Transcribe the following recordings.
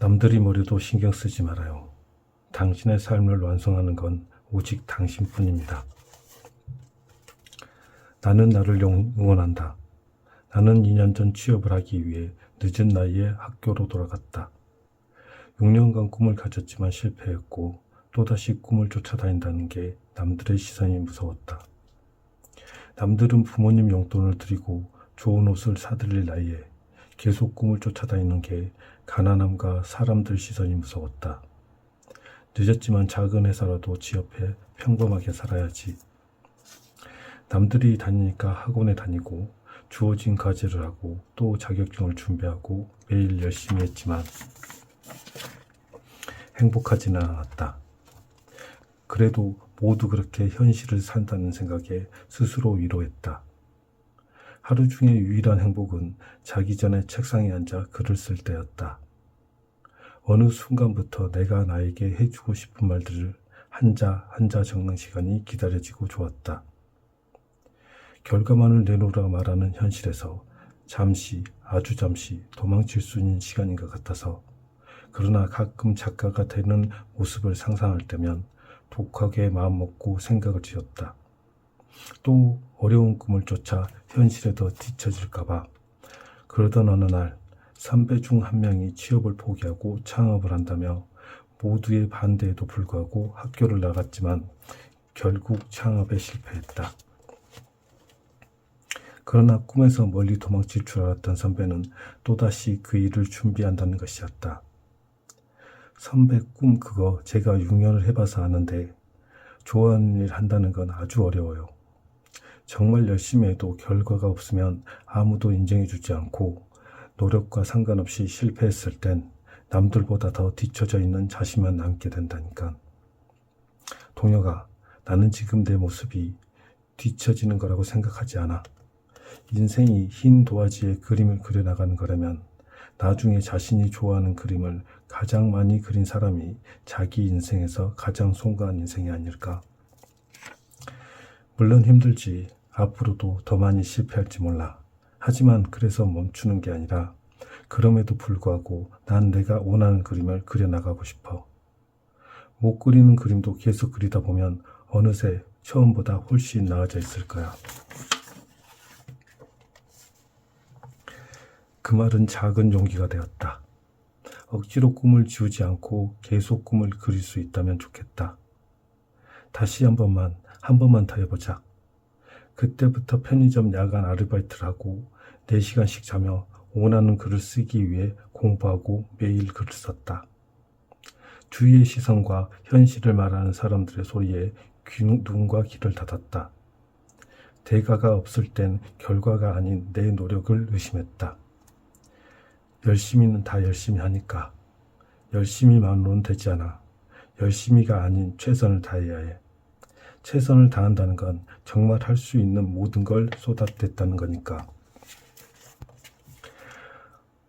남들이 뭐래도 신경 쓰지 말아요. 당신의 삶을 완성하는 건 오직 당신뿐입니다. 나는 나를 응원한다. 나는 2년 전 취업을 하기 위해 늦은 나이에 학교로 돌아갔다. 6년간 꿈을 가졌지만 실패했고 또다시 꿈을 쫓아다닌다는 게 남들의 시선이 무서웠다. 남들은 부모님 용돈을 드리고 좋은 옷을 사드릴 나이에 계속 꿈을 쫓아다니는 게 가난함과 사람들 시선이 무서웠다. 늦었지만 작은 회사라도 취업해 평범하게 살아야지. 남들이 다니니까 학원에 다니고 주어진 과제를 하고 또 자격증을 준비하고 매일 열심히 했지만 행복하지는 않았다. 그래도 모두 그렇게 현실을 산다는 생각에 스스로 위로했다. 하루 중에 유일한 행복은 자기 전에 책상에 앉아 글을 쓸 때였다. 어느 순간부터 내가 나에게 해주고 싶은 말들을 한자 한자 적는 시간이 기다려지고 좋았다. 결과만을 내놓으라 말하는 현실에서 잠시, 아주 잠시 도망칠 수 있는 시간인 것 같아서 그러나 가끔 작가가 되는 모습을 상상할 때면 독하게 마음먹고 생각을 지었다. 또 어려운 꿈을 쫓아 현실에 더 뒤처질까봐. 그러던 어느 날 선배 중 한 명이 취업을 포기하고 창업을 한다며 모두의 반대에도 불구하고 학교를 나갔지만 결국 창업에 실패했다. 그러나 꿈에서 멀리 도망칠 줄 알았던 선배는 또다시 그 일을 준비한다는 것이었다. 선배 꿈 그거 제가 6년을 해봐서 아는데 좋아하는 일 한다는 건 아주 어려워요. 정말 열심히 해도 결과가 없으면 아무도 인정해주지 않고 노력과 상관없이 실패했을 땐 남들보다 더 뒤처져 있는 자신만 남게 된다니까. 동혁아, 나는 지금 내 모습이 뒤처지는 거라고 생각하지 않아. 인생이 흰 도화지에 그림을 그려나가는 거라면 나중에 자신이 좋아하는 그림을 가장 많이 그린 사람이 자기 인생에서 가장 송가한 인생이 아닐까. 물론 힘들지. 앞으로도 더 많이 실패할지 몰라. 하지만 그래서 멈추는 게 아니라 그럼에도 불구하고 난 내가 원하는 그림을 그려나가고 싶어. 못 그리는 그림도 계속 그리다 보면 어느새 처음보다 훨씬 나아져 있을 거야. 그 말은 작은 용기가 되었다. 억지로 꿈을 지우지 않고 계속 꿈을 그릴 수 있다면 좋겠다. 다시 한 번만 더 해보자. 그때부터 편의점 야간 아르바이트를 하고 4시간씩 자며 원하는 글을 쓰기 위해 공부하고 매일 글을 썼다. 주위의 시선과 현실을 말하는 사람들의 소리에 눈과 귀를 닫았다. 대가가 없을 땐 결과가 아닌 내 노력을 의심했다. 열심히는 다 열심히 하니까. 열심히만으로는 되지 않아. 열심히가 아닌 최선을 다해야 해. 최선을 다한다는 건 정말 할 수 있는 모든 걸 쏟아냈다는 거니까.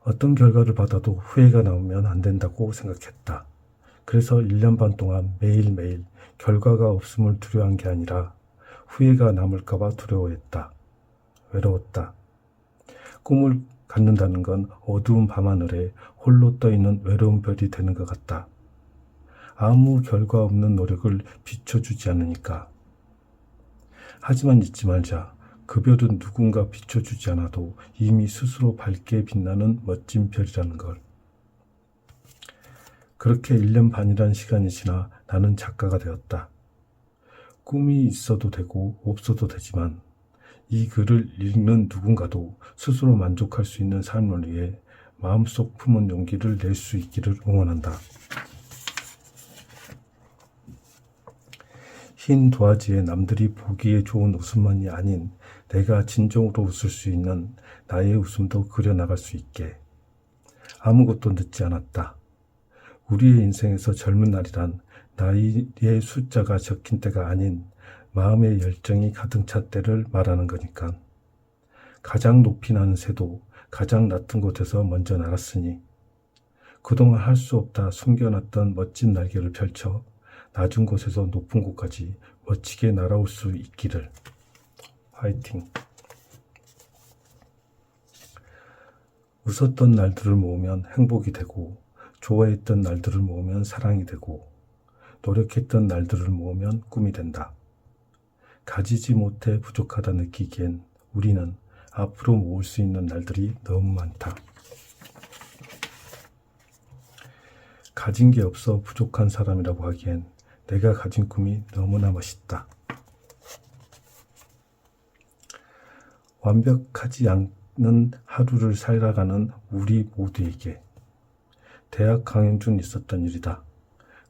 어떤 결과를 받아도 후회가 나오면 안 된다고 생각했다. 그래서 1년 반 동안 매일매일 결과가 없음을 두려워한 게 아니라 후회가 남을까봐 두려워했다. 외로웠다. 꿈을 갖는다는 건 어두운 밤하늘에 홀로 떠있는 외로운 별이 되는 것 같다. 아무 결과 없는 노력을 비춰주지 않으니까. 하지만 잊지 말자. 그 별은 누군가 비춰주지 않아도 이미 스스로 밝게 빛나는 멋진 별이라는 걸. 그렇게 1년 반이란 시간이 지나 나는 작가가 되었다. 꿈이 있어도 되고 없어도 되지만 이 글을 읽는 누군가도 스스로 만족할 수 있는 삶을 위해 마음속 품은 용기를 낼 수 있기를 응원한다. 흰 도화지에 남들이 보기에 좋은 웃음만이 아닌 내가 진정으로 웃을 수 있는 나의 웃음도 그려나갈 수 있게. 아무것도 늦지 않았다. 우리의 인생에서 젊은 날이란 나이의 숫자가 적힌 때가 아닌 마음의 열정이 가득 찼 때를 말하는 거니까. 가장 높이 나는 새도 가장 낮은 곳에서 먼저 날았으니 그동안 할 수 없다 숨겨놨던 멋진 날개를 펼쳐 낮은 곳에서 높은 곳까지 멋지게 날아올 수 있기를. 화이팅! 웃었던 날들을 모으면 행복이 되고 좋아했던 날들을 모으면 사랑이 되고 노력했던 날들을 모으면 꿈이 된다. 가지지 못해 부족하다 느끼기엔 우리는 앞으로 모을 수 있는 날들이 너무 많다. 가진 게 없어 부족한 사람이라고 하기엔 내가 가진 꿈이 너무나 멋있다. 완벽하지 않는 하루를 살아가는 우리 모두에게 대학 강연 중 있었던 일이다.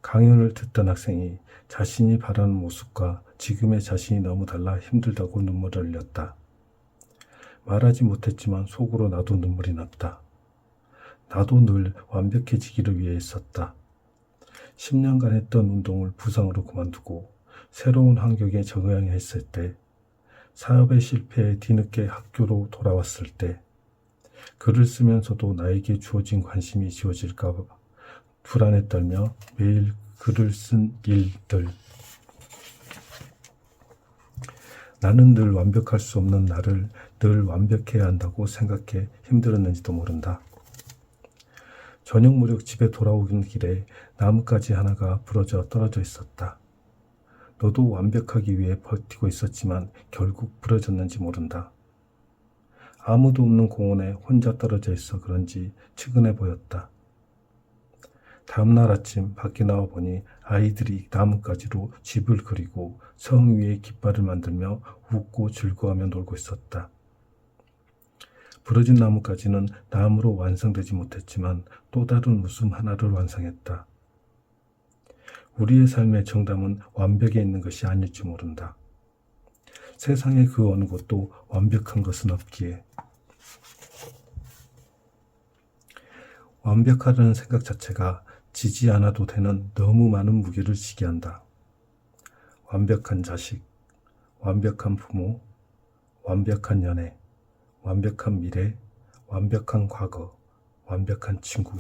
강연을 듣던 학생이 자신이 바라는 모습과 지금의 자신이 너무 달라 힘들다고 눈물을 흘렸다. 말하지 못했지만 속으로 나도 눈물이 났다. 나도 늘 완벽해지기를 위해 했었다. 10년간 했던 운동을 부상으로 그만두고 새로운 환경에 적응해야 했을 때, 사업의 실패에 뒤늦게 학교로 돌아왔을 때, 글을 쓰면서도 나에게 주어진 관심이 지워질까 불안에 떨며 매일 글을 쓴 일들. 나는 늘 완벽할 수 없는 나를 늘 완벽해야 한다고 생각해 힘들었는지도 모른다. 저녁 무렵 집에 돌아오는 길에 나뭇가지 하나가 부러져 떨어져 있었다. 너도 완벽하기 위해 버티고 있었지만 결국 부러졌는지 모른다. 아무도 없는 공원에 혼자 떨어져 있어 그런지 측은해 보였다. 다음날 아침 밖에 나와 보니 아이들이 나뭇가지로 집을 그리고 성 위에 깃발을 만들며 웃고 즐거워하며 놀고 있었다. 부러진 나뭇가지는 나무로 완성되지 못했지만 또 다른 웃음 하나를 완성했다. 우리의 삶의 정답은 완벽에 있는 것이 아닐지 모른다. 세상의 그 어느 곳도 완벽한 것은 없기에 완벽하다는 생각 자체가 지지 않아도 되는 너무 많은 무게를 지게 한다. 완벽한 자식, 완벽한 부모, 완벽한 연애, 완벽한 미래, 완벽한 과거, 완벽한 친구.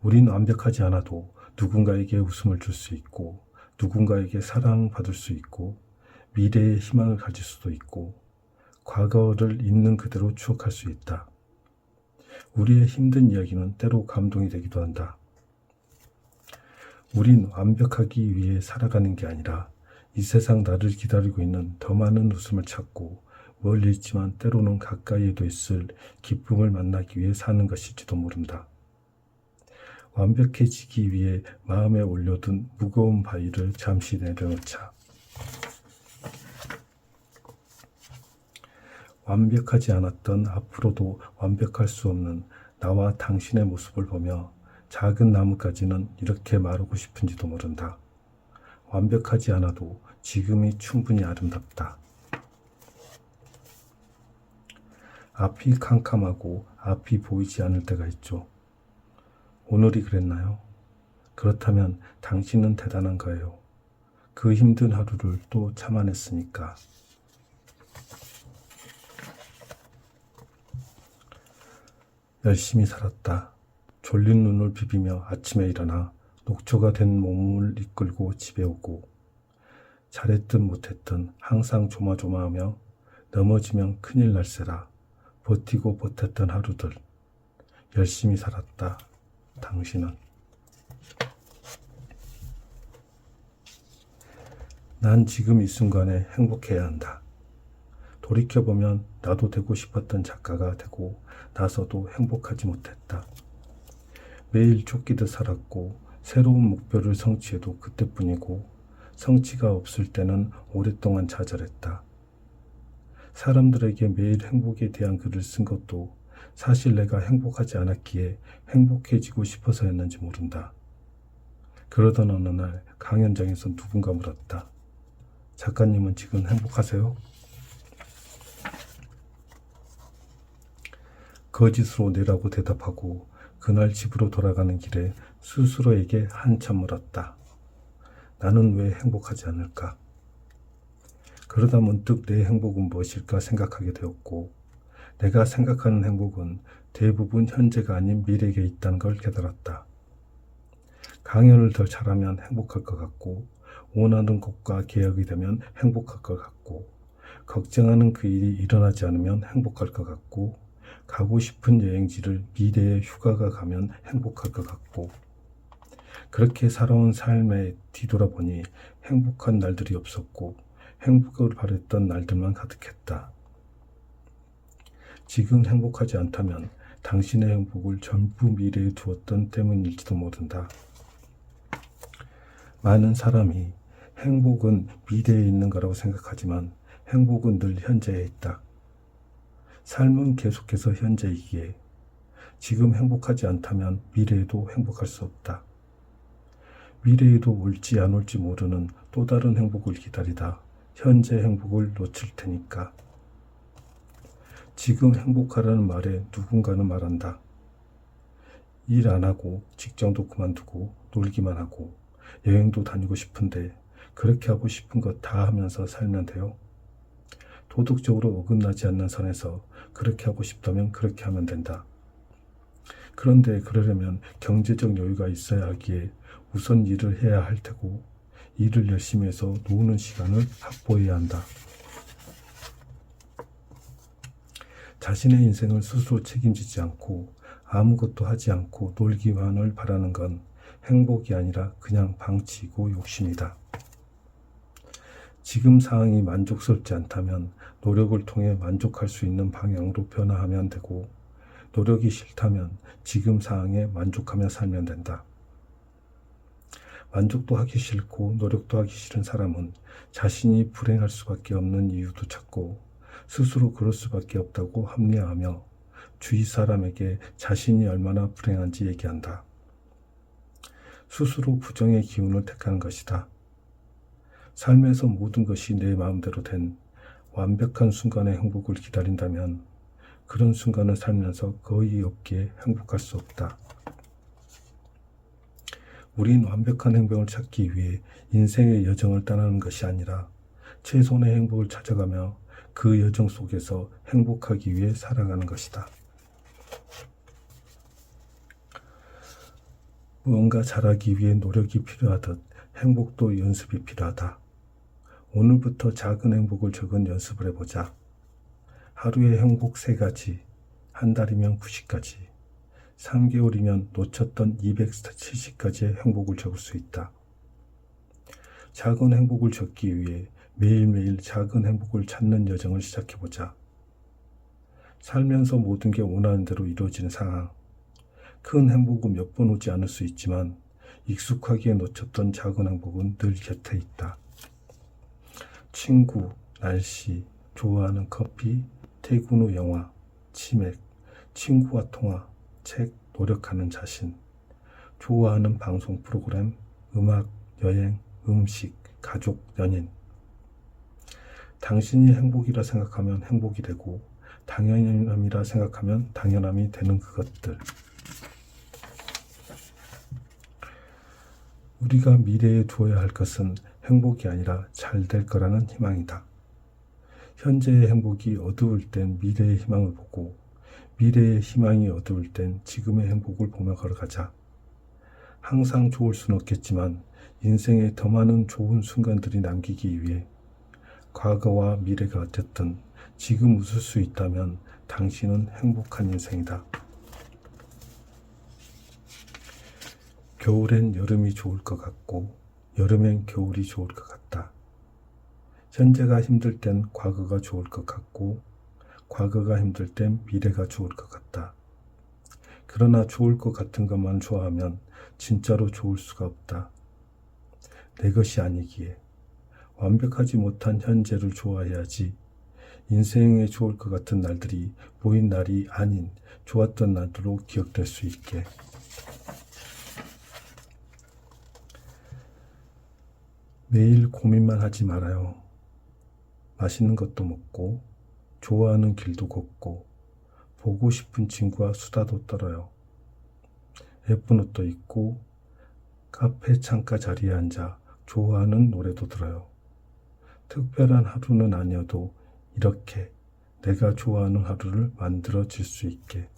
우린 완벽하지 않아도 누군가에게 웃음을 줄 수 있고, 누군가에게 사랑받을 수 있고, 미래에 희망을 가질 수도 있고, 과거를 있는 그대로 추억할 수 있다. 우리의 힘든 이야기는 때로 감동이 되기도 한다. 우린 완벽하기 위해 살아가는 게 아니라 이 세상 나를 기다리고 있는 더 많은 웃음을 찾고 멀리 있지만 때로는 가까이에도 있을 기쁨을 만나기 위해 사는 것일지도 모른다. 완벽해지기 위해 마음에 올려둔 무거운 바위를 잠시 내려놓자. 완벽하지 않았던 앞으로도 완벽할 수 없는 나와 당신의 모습을 보며 작은 나뭇가지는 이렇게 말하고 싶은지도 모른다. 완벽하지 않아도 지금이 충분히 아름답다. 앞이 캄캄하고 앞이 보이지 않을 때가 있죠. 오늘이 그랬나요? 그렇다면 당신은 대단한 거예요. 그 힘든 하루를 또 참아냈으니까. 열심히 살았다. 졸린 눈을 비비며 아침에 일어나 녹초가 된 몸을 이끌고 집에 오고 잘했든 못했든 항상 조마조마하며 넘어지면 큰일 날세라 버티고 버텼던 하루들. 열심히 살았다. 당신은. 난 지금 이 순간에 행복해야 한다. 돌이켜보면 나도 되고 싶었던 작가가 되고 나서도 행복하지 못했다. 매일 쫓기듯 살았고 새로운 목표를 성취해도 그때뿐이고 성취가 없을 때는 오랫동안 좌절했다. 사람들에게 매일 행복에 대한 글을 쓴 것도 사실 내가 행복하지 않았기에 행복해지고 싶어서였는지 모른다. 그러던 어느 날 강연장에서 누군가 물었다. 작가님은 지금 행복하세요? 거짓으로 내라고 대답하고 그날 집으로 돌아가는 길에 스스로에게 한참 물었다. 나는 왜 행복하지 않을까? 그러다 문득 내 행복은 무엇일까 생각하게 되었고 내가 생각하는 행복은 대부분 현재가 아닌 미래에 있다는 걸 깨달았다. 강연을 더 잘하면 행복할 것 같고 원하는 것과 계약이 되면 행복할 것 같고 걱정하는 그 일이 일어나지 않으면 행복할 것 같고 가고 싶은 여행지를 미래에 휴가가 가면 행복할 것 같고, 그렇게 살아온 삶에 뒤돌아보니 행복한 날들이 없었고 행복을 바랬던 날들만 가득했다. 지금 행복하지 않다면 당신의 행복을 전부 미래에 두었던 때문일지도 모른다. 많은 사람이 행복은 미래에 있는 거라고 생각하지만 행복은 늘 현재에 있다. 삶은 계속해서 현재이기에 지금 행복하지 않다면 미래에도 행복할 수 없다. 미래에도 올지 안 올지 모르는 또 다른 행복을 기다리다 현재 행복을 놓칠 테니까. 지금 행복하라는 말에 누군가는 말한다. 일 안 하고 직장도 그만두고 놀기만 하고 여행도 다니고 싶은데 그렇게 하고 싶은 것 다 하면서 살면 돼요? 도덕적으로 어긋나지 않는 선에서 그렇게 하고 싶다면 그렇게 하면 된다. 그런데 그러려면 경제적 여유가 있어야 하기에 우선 일을 해야 할 테고 일을 열심히 해서 노는 시간을 확보해야 한다. 자신의 인생을 스스로 책임지지 않고 아무것도 하지 않고 놀기만을 바라는 건 행복이 아니라 그냥 방치이고 욕심이다. 지금 상황이 만족스럽지 않다면 노력을 통해 만족할 수 있는 방향으로 변화하면 되고, 노력이 싫다면 지금 상황에 만족하며 살면 된다. 만족도 하기 싫고 노력도 하기 싫은 사람은 자신이 불행할 수밖에 없는 이유도 찾고 스스로 그럴 수밖에 없다고 합리화하며 주위 사람에게 자신이 얼마나 불행한지 얘기한다. 스스로 부정의 기운을 택하는 것이다. 삶에서 모든 것이 내 마음대로 된 완벽한 순간의 행복을 기다린다면 그런 순간을 살면서 거의 없기에 행복할 수 없다. 우린 완벽한 행복을 찾기 위해 인생의 여정을 떠나는 것이 아니라 최선의 행복을 찾아가며 그 여정 속에서 행복하기 위해 살아가는 것이다. 무언가 잘하기 위해 노력이 필요하듯 행복도 연습이 필요하다. 오늘부터 작은 행복을 적은 연습을 해보자. 하루에 행복 3가지, 한 달이면 90가지, 3개월이면 놓쳤던 270가지의 행복을 적을 수 있다. 작은 행복을 적기 위해 매일매일 작은 행복을 찾는 여정을 시작해보자. 살면서 모든 게 원하는 대로 이루어지는 상황, 큰 행복은 몇 번 오지 않을 수 있지만 익숙하게 놓쳤던 작은 행복은 늘 곁에 있다. 친구, 날씨, 좋아하는 커피, 퇴근 후 영화, 치맥, 친구와 통화, 책, 노력하는 자신, 좋아하는 방송 프로그램, 음악, 여행, 음식, 가족, 연인. 당신이 행복이라 생각하면 행복이 되고 당연함이라 생각하면 당연함이 되는 그것들. 우리가 미래에 두어야 할 것은 행복이 아니라 잘 될 거라는 희망이다. 현재의 행복이 어두울 땐 미래의 희망을 보고 미래의 희망이 어두울 땐 지금의 행복을 보며 걸어가자. 항상 좋을 순 없겠지만 인생에 더 많은 좋은 순간들이 남기기 위해 과거와 미래가 어쨌든 지금 웃을 수 있다면 당신은 행복한 인생이다. 겨울엔 여름이 좋을 것 같고 여름엔 겨울이 좋을 것 같다. 현재가 힘들 땐 과거가 좋을 것 같고 과거가 힘들 땐 미래가 좋을 것 같다. 그러나 좋을 것 같은 것만 좋아하면 진짜로 좋을 수가 없다. 내 것이 아니기에 완벽하지 못한 현재를 좋아해야지 인생에 좋을 것 같은 날들이 보인 날이 아닌 좋았던 날들로 기억될 수 있게. 매일 고민만 하지 말아요. 맛있는 것도 먹고 좋아하는 길도 걷고 보고 싶은 친구와 수다도 떨어요. 예쁜 옷도 입고 카페 창가 자리에 앉아 좋아하는 노래도 들어요. 특별한 하루는 아니어도 이렇게 내가 좋아하는 하루를 만들어질 수 있게.